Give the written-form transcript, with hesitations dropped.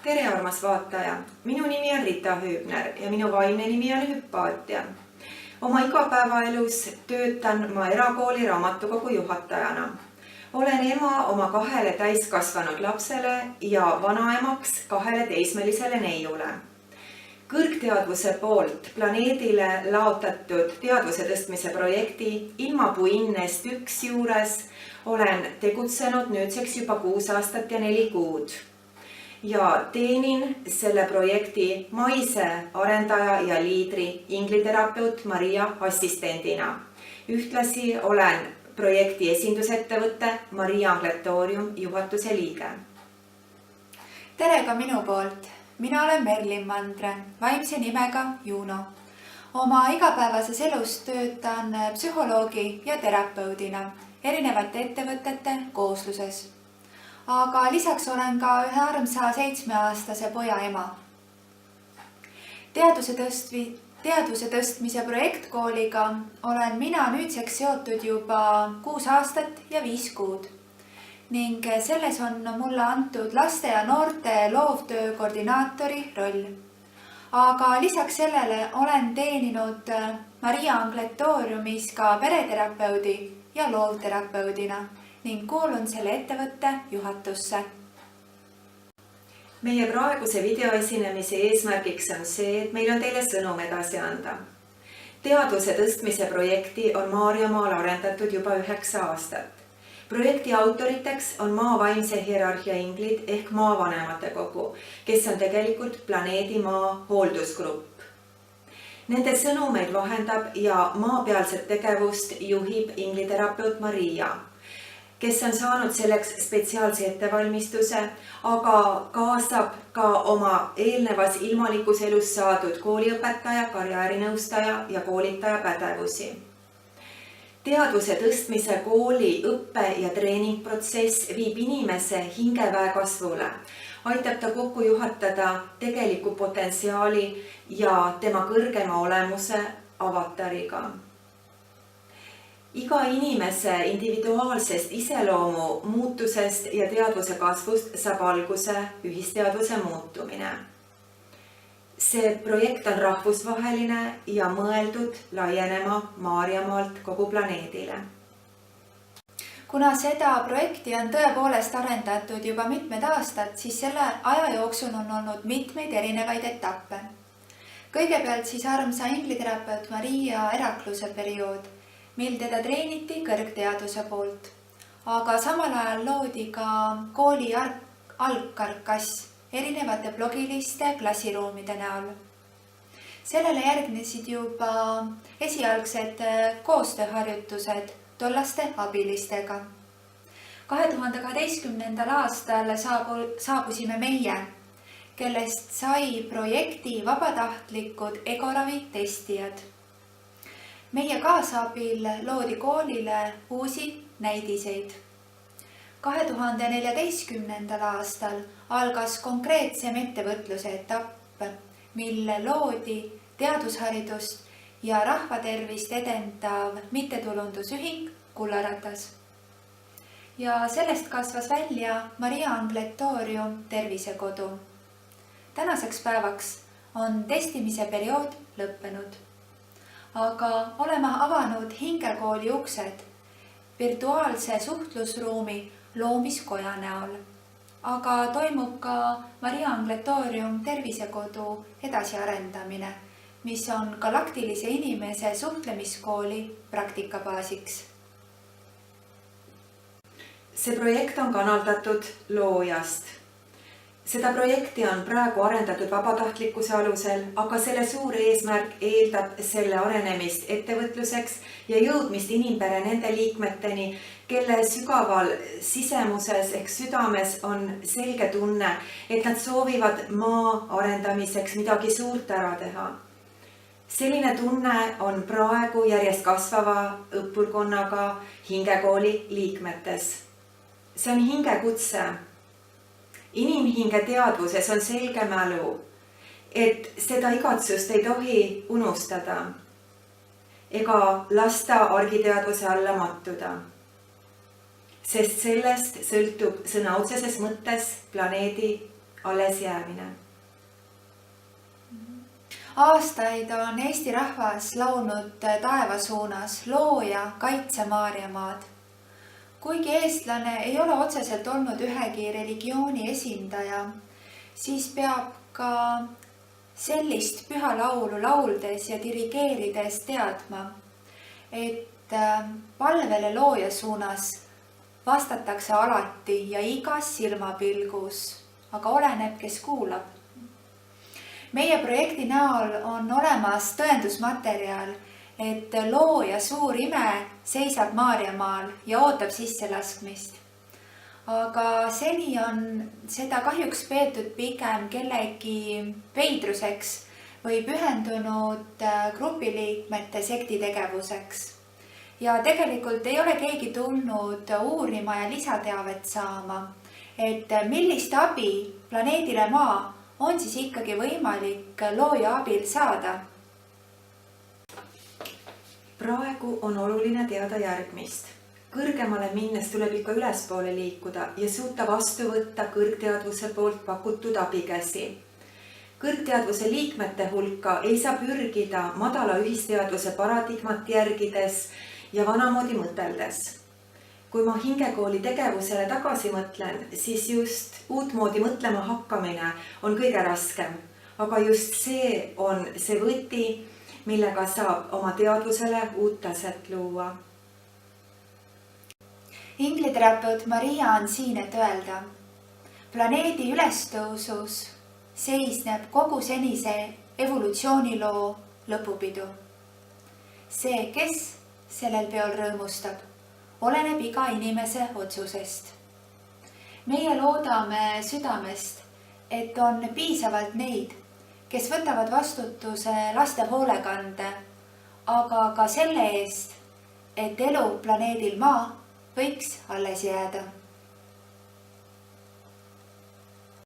Tere, armas vaataja! Minu nimi on Rita Hüübner ja minu vaimne nimi on Hüpaatia. Oma igapäevaelus töötan ma erakooli raamatukogu juhatajana. Olen ema oma 2 täiskasvanud lapsele ja vanaemaks 2 teismelisele neiule. Kõrgteadvuse poolt planeedile laotatud teadvuse tõstmise projekti Ilmapuu Innest 1 juures olen tegutsenud nüüdseks juba 6 aastat ja 4 kuud. Ja teenin selle projekti maise arendaja ja liidri ingliterapeut Maria assistendina. Ühtlasi olen projekti esindusettevõtte Maria Angletoorium juhatuse liige. Tere ka minu poolt! Mina olen Merlin Mandre, vaimse nimega Juno. Oma igapäevases elus töötan psühholoogi ja terapeudina erinevate ettevõtete koosluses. Aga lisaks olen ka ühe armsa 7-aastase poja ema. Teadvuse tõstmise projektkooliga olen mina nüüdseks seotud juba 6 aastat ja 5 kuud. Ning selles on mulle antud laste ja noorte loovtöö koordinaatori roll. Aga lisaks sellele olen teeninud Maria Angletooriumis ka pereterapeudi ja loovterapeudina ning kuulun selle ettevõtte juhatusse. Meie praeguse videoesinemise eesmärgiks on see, et meil on teile sõnum edasi anda. Teadvuse tõstmise projekti on Maarjamaal arendatud juba 9 aastat. Projekti autoriteks on maa vaimse hierarhia inglid ehk maavanemate kogu, kes on tegelikult planeedi maa hooldusgrupp. Nende sõnumeid vahendab ja maapealset tegevust juhib ingliterapeut Maria, kes on saanud selleks spetsiaalse ettevalmistuse, aga kaasab ka oma eelnevas ilmalikus elus saadud kooliõpetaja, karjäärinõustaja ja koolitaja pädevusi. Teadvuse tõstmise kooli õppe- ja treeningprotsess viib inimese hingeväe kasvule, aitab ta kokku juhatada tegeliku potentsiaali ja tema kõrgema olemuse avatariga. Iga inimese individuaalsest iseloomu muutusest ja teadvuse kasvust saab alguse ühisteadvuse muutumine. See projekt on rahvusvaheline ja mõeldud laienema Maarjamaalt kogu planeedile. Kuna seda projekti on tõepoolest arendatud juba mitmed aastad, siis selle aja jooksul on olnud mitmeid erinevaid etappe. Kõigepealt siis armsa ingliterapeut Maria erakluse periood, mil teda treeniti kõrgteaduse poolt. Aga samal ajal loodi ka kooli algkarkass erinevate blogiliste klassiruumide näol. Sellele järgnesid juba esialgsed koostööharjutused tollaste abilistega. 2012. aastal saabusime meie, kellest sai projekti vabatahtlikud egoravi testijad. Meie kaasabil loodi koolile uusi näidiseid. 2014. aastal algas konkreetsem ettevõtluse etapp, mille loodi teadusharidust ja rahvatervist edendav mittetulundusühing Kullaratas. Ja sellest kasvas välja Maria Angletoorium tervisekodu. Tänaseks päevaks on testimise periood lõppenud. Aga oleme avanud hingekooli uksed virtuaalse suhtlusruumi loomiskoja näol. Aga toimub ka Maria Angletoorium tervisekodu edasiarendamine, mis on galaktilise inimese suhtlemiskooli praktikabaasiks. See projekt on kanaldatud loojast. Seda projekti on praegu arendatud vabatahtlikkuse alusel, aga selle suur eesmärk eeldab selle arenemist ettevõtluseks ja jõudmist inimpere nende liikmeteni, kelle sügaval sisemuses ehk südames on selge tunne, et nad soovivad maa arendamiseks midagi suurt ära teha. Selline tunne on praegu järjest kasvava õppurkonnaga hingekooli liikmetes. See on hingekutse. Inimhinge teadvuses on selge mälu, et seda igatsust ei tohi unustada ega lasta argiteadvuse alla mattuda. Sest sellest sõltub sõna otseses mõttes planeedi allesjäämine. Aastaid on Eesti rahvas laulnud taeva suunas loo ja kaitse Maarjamaad. Kuigi eestlane ei ole otseselt olnud ühegi religiooni esindaja, siis peab ka sellist püha laulu lauldes ja dirigeerides teadma, et palvele looja suunas vastatakse alati ja igas silmapilgus, aga oleneb, kes kuulab. Meie projekti näol on olemas tõendusmaterjal, et looja suur ime seisab Maarjamaal ja ootab sisselaskmist. Aga seni on seda kahjuks peetud pigem kellegi veidruseks või pühendunud grupiliikmete sektitegevuseks. Ja tegelikult ei ole keegi tulnud uurima ja lisateavet saama, et millist abi planeedile Maa on siis ikkagi võimalik looja abil saada. Praegu on oluline teada järgmist. Kõrgemale minnes tuleb ikka ülespoole liikuda ja suuta vastu võtta kõrgteadvuse poolt pakutud abikäsi. Kõrgteadvuse liikmete hulka ei saa pürgida madala ühisteadvuse paradigmat järgides ja vanamoodi mõteldes. Kui ma hingekooli tegevusele tagasi mõtlen, siis just uutmoodi mõtlema hakkamine on kõige raskem. Aga just see on see võti, millega saab oma teadvusele uut taset luua. Ingliterapeut Maria on siin, et öelda. Planeedi ülestõusus seisneb kogu senise evolutsiooniloo lõpupidu. See, kes sellel peol rõõmustab, oleneb iga inimese otsusest. Meie loodame südamest, et on piisavalt neid, kes võtavad vastutuse laste hoolekande, aga ka selle eest, et elu planeedil Maa võiks alles jääda.